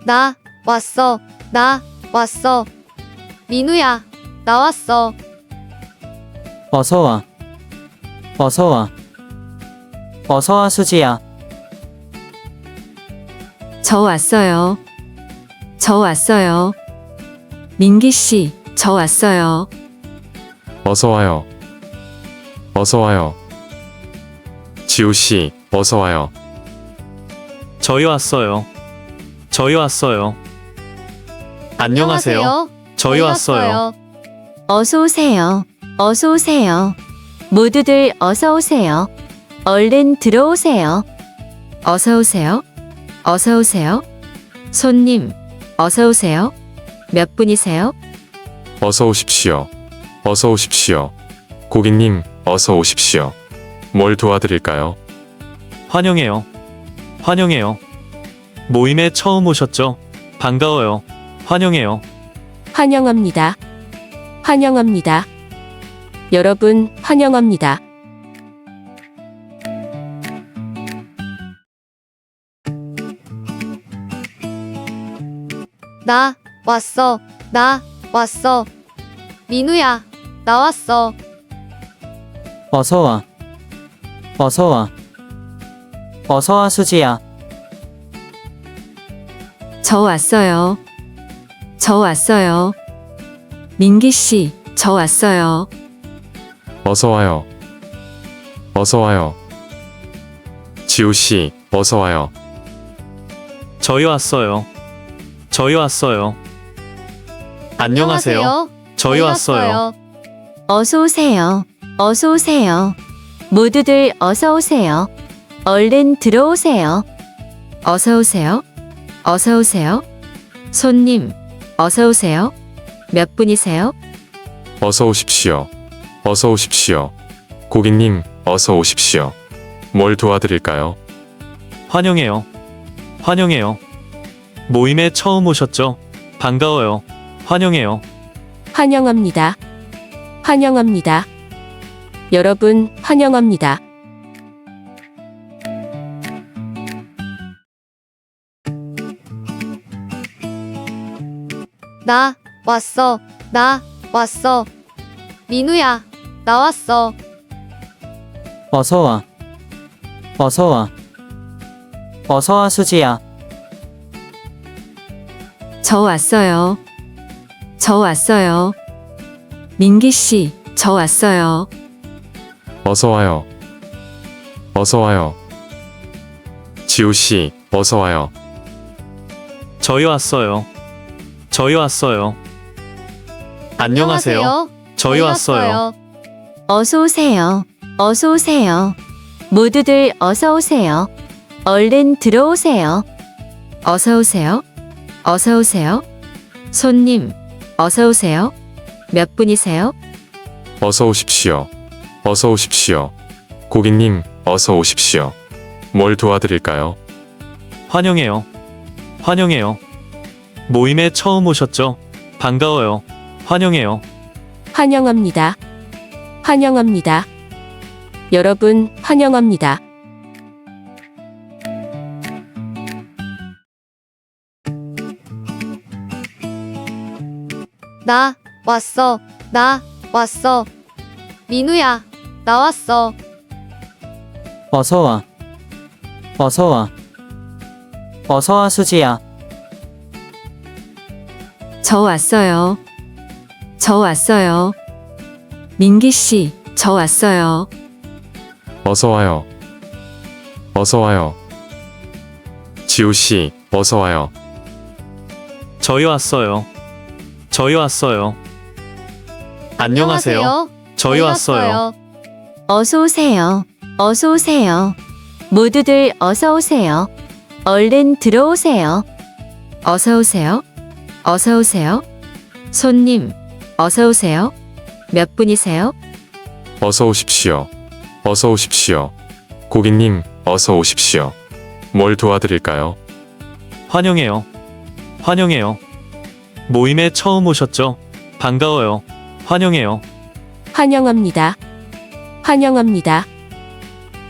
나 왔어. 나 왔어. 민우야, 나 왔어. 어서 와. 어서 와. 어서 와, 수지야. 저 왔어요. 저 왔어요. 민기 씨, 저 왔어요. 어서 와요. 어서 와요. 지우 씨, 어서 와요. 저희 왔어요. 저희 왔어요. 안녕하세요. 저희 왔어요. 어서 오세요. 어서 오세요. 모두들 어서 오세요. 얼른 들어오세요. 어서 오세요. 어서 오세요. 손님, 어서 오세요. 몇 분이세요? 어서 오십시오. 어서 오십시오. 고객님, 어서 오십시오. 뭘 도와드릴까요? 환영해요. 환영해요. 모임에 처음 오셨죠? 반가워요. 환영해요. 환영합니다. 환영합니다. 여러분, 환영합니다. 나 왔어. 나 왔어. 민우야, 나 왔어. 어서 와. 어서 와. 어서 와, 수지야. 저 왔어요. 저 왔어요. 민기 씨, 저 왔어요. 어서 와요. 어서 와요. 지우 씨, 어서 와요. 저희 왔어요. 저희 왔어요. 안녕하세요. 저희 왔어요. 어서 오세요. 어서 오세요. 모두들 어서 오세요. 얼른 들어오세요. 어서 오세요. 어서 오세요. 손님, 어서 오세요. 몇 분이세요? 어서 오십시오. 어서 오십시오. 고객님, 어서 오십시오. 뭘 도와드릴까요? 환영해요. 환영해요. 모임에 처음 오셨죠? 반가워요. 환영해요. 환영합니다. 환영합니다. 여러분, 환영합니다. 나 왔어. 나 왔어. 민우야, 나 왔어. 어서 와. 어서 와. 어서 와, 수지야. 저 왔어요. 저 왔어요. 민기 씨, 저 왔어요. 어서 와요. 어서 와요. 지우 씨, 어서 와요. 저희 왔어요. 저희 왔어요. 안녕하세요. 저희 왔어요. 어서 오세요. 어서 오세요. 모두들 어서 오세요. 얼른 들어오세요. 어서 오세요. 어서 오세요. 손님, 어서 오세요. 몇 분이세요? 어서 오십시오. 어서 오십시오. 고객님, 어서 오십시오. 뭘 도와드릴까요? 환영해요. 환영해요. 모임에 처음 오셨죠? 반가워요. 환영해요. 환영합니다. 환영합니다. 여러분, 환영합니다. 나 왔어. 나 왔어. 민우야, 나 왔어. 어서 와. 어서 와. 어서 와, 수지야. 저 왔어요. 저 왔어요. 민기 씨, 저 왔어요. 어서 와요. 어서 와요. 지우 씨, 어서 와요. 저희 왔어요. 저희 왔어요. 안녕하세요. 저희 왔어요. 어서 오세요. 어서 오세요. 모두들 어서 오세요. 얼른 들어오세요. 어서 오세요. 어서 오세요. 손님, 어서 오세요. 몇 분이세요? 어서 오십시오. 어서 오십시오. 고객님, 어서 오십시오. 뭘 도와드릴까요? 환영해요. 환영해요. 모임에 처음 오셨죠? 반가워요. 환영해요. 환영합니다. 환영합니다.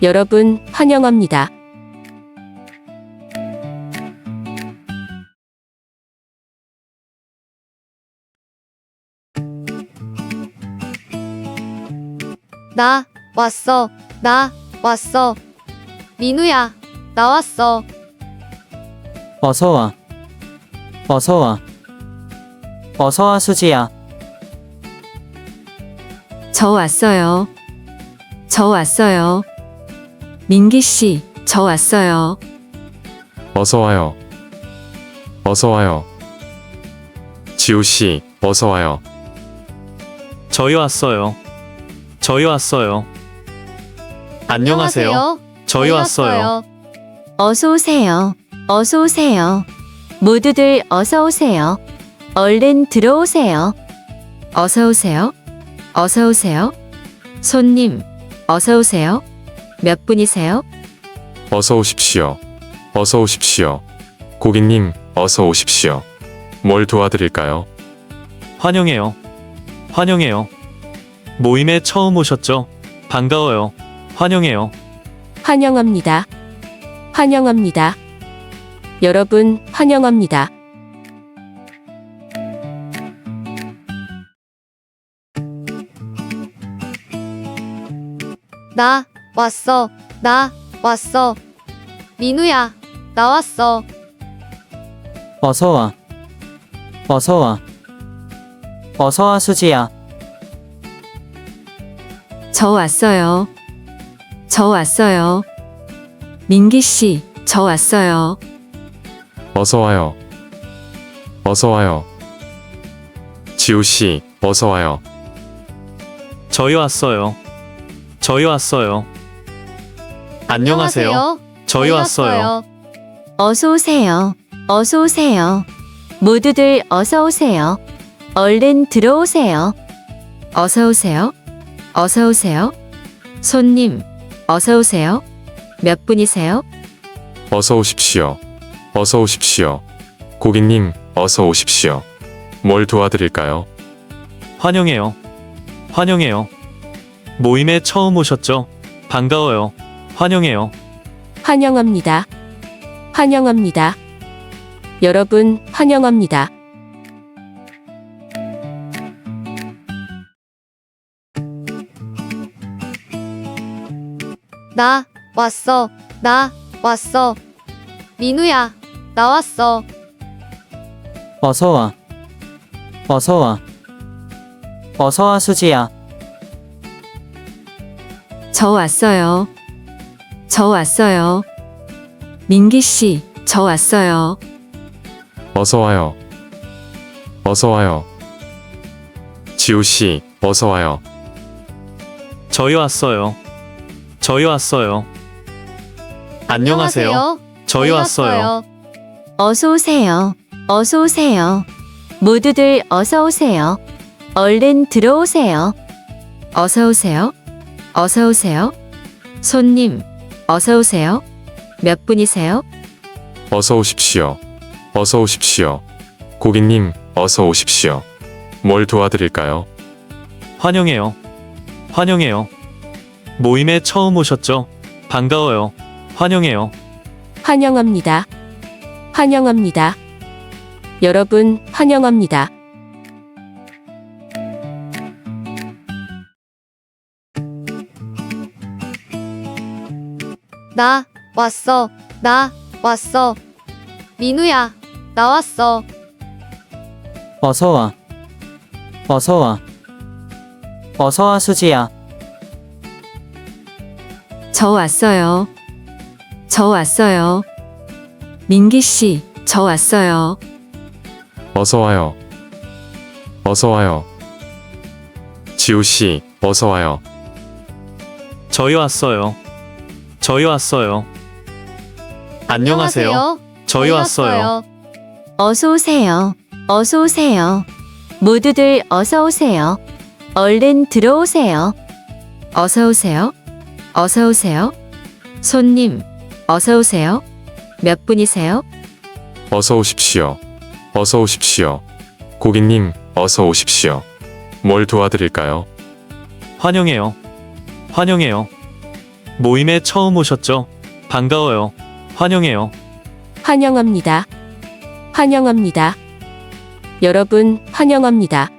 여러분, 환영합니다. 나 왔어. 나 왔어. 민우야, 나 왔어. 어서 와. 어서 와. 어서 와, 수지야. 저 왔어요. 저 왔어요. 민기 씨, 저 왔어요. 어서 와요. 어서 와요. 지우 씨, 어서 와요. 저희 왔어요. 저희 왔어요. 안녕하세요. 저희 왔어요. 어서 오세요. 어서 오세요. 모두들 어서 오세요. 얼른 들어오세요. 어서 오세요. 어서 오세요. 손님, 어서 오세요. 몇 분이세요? 어서 오십시오. 어서 오십시오. 고객님, 어서 오십시오. 뭘 도와드릴까요? 환영해요. 환영해요. 모임에 처음 오셨죠? 반가워요. 환영해요. 환영합니다. 환영합니다. 여러분, 환영합니다. 나 왔어. 나 왔어. 민우야, 나 왔어. 어서 와. 어서 와. 어서 와, 수지야. 저 왔어요. 저 왔어요. 민기 씨, 저 왔어요. 어서 와요. 어서 와요. 지우 씨, 어서 와요. 저희 왔어요. 저희 왔어요. 안녕하세요. 저희 왔어요. 어서 오세요. 어서 오세요. 모두들 어서 오세요. 얼른 들어오세요. 어서 오세요. 어서 오세요. 손님, 어서 오세요. 몇 분이세요? 어서 오십시오. 어서 오십시오. 고객님, 어서 오십시오. 뭘 도와드릴까요? 환영해요. 환영해요. 모임에 처음 오셨죠? 반가워요. 환영해요. 환영합니다. 환영합니다. 여러분, 환영합니다. 나 왔어. 나 왔어. 민우야, 나 왔어. 어서 와. 어서 와. 어서 와, 수지야. 저 왔어요. 저 왔어요. 민기 씨, 저 왔어요. 어서 와요. 어서 와요. 지우 씨, 어서 와요. 저희 왔어요. 저희 왔어요. 안녕하세요. 저희 왔어요. 어서 오세요. 어서 오세요. 모두들 어서 오세요. 얼른 들어오세요. 어서 오세요. 어서 오세요. 손님, 어서 오세요. 몇 분이세요? 어서 오십시오. 어서 오십시오. 고객님, 어서 오십시오. 뭘 도와드릴까요? 환영해요. 환영해요. 모임에 처음 오셨죠? 반가워요. 환영해요. 환영합니다. 환영합니다. 여러분, 환영합니다. 나 왔어. 나 왔어. 민우야, 나 왔어. 어서 와. 어서 와. 어서 와, 수지야. 저 왔어요. 저 왔어요. 민기 씨, 저 왔어요. 어서 와요. 어서 와요. 지우 씨, 어서 와요. 저희 왔어요. 저희 왔어요. 안녕하세요. 저희 왔어요. 어서 오세요. 어서 오세요. 모두들 어서 오세요. 얼른 들어오세요. 어서 오세요. 어서 오세요. 손님, 어서 오세요. 몇 분이세요? 어서 오십시오. 어서 오십시오. 고객님, 어서 오십시오. 뭘 도와드릴까요? 환영해요. 환영해요. 모임에 처음 오셨죠? 반가워요. 환영해요. 환영합니다. 환영합니다. 여러분, 환영합니다.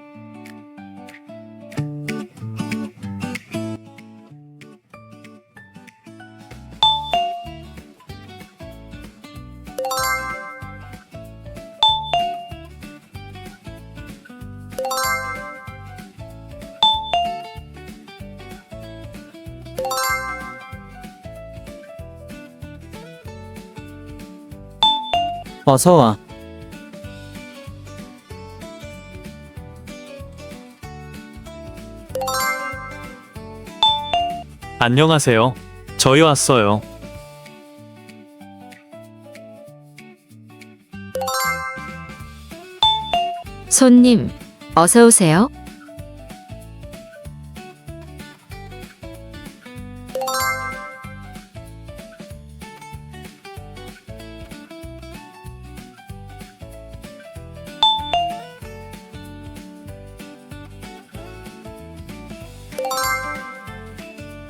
어서 와. 안녕하세요. 저희 왔어요. 손님, 어서 오세요.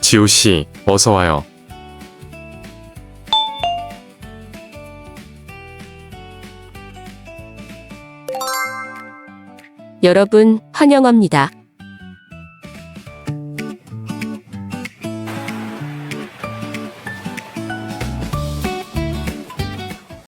지우 씨, 어서 와요. 여러분, 환영합니다.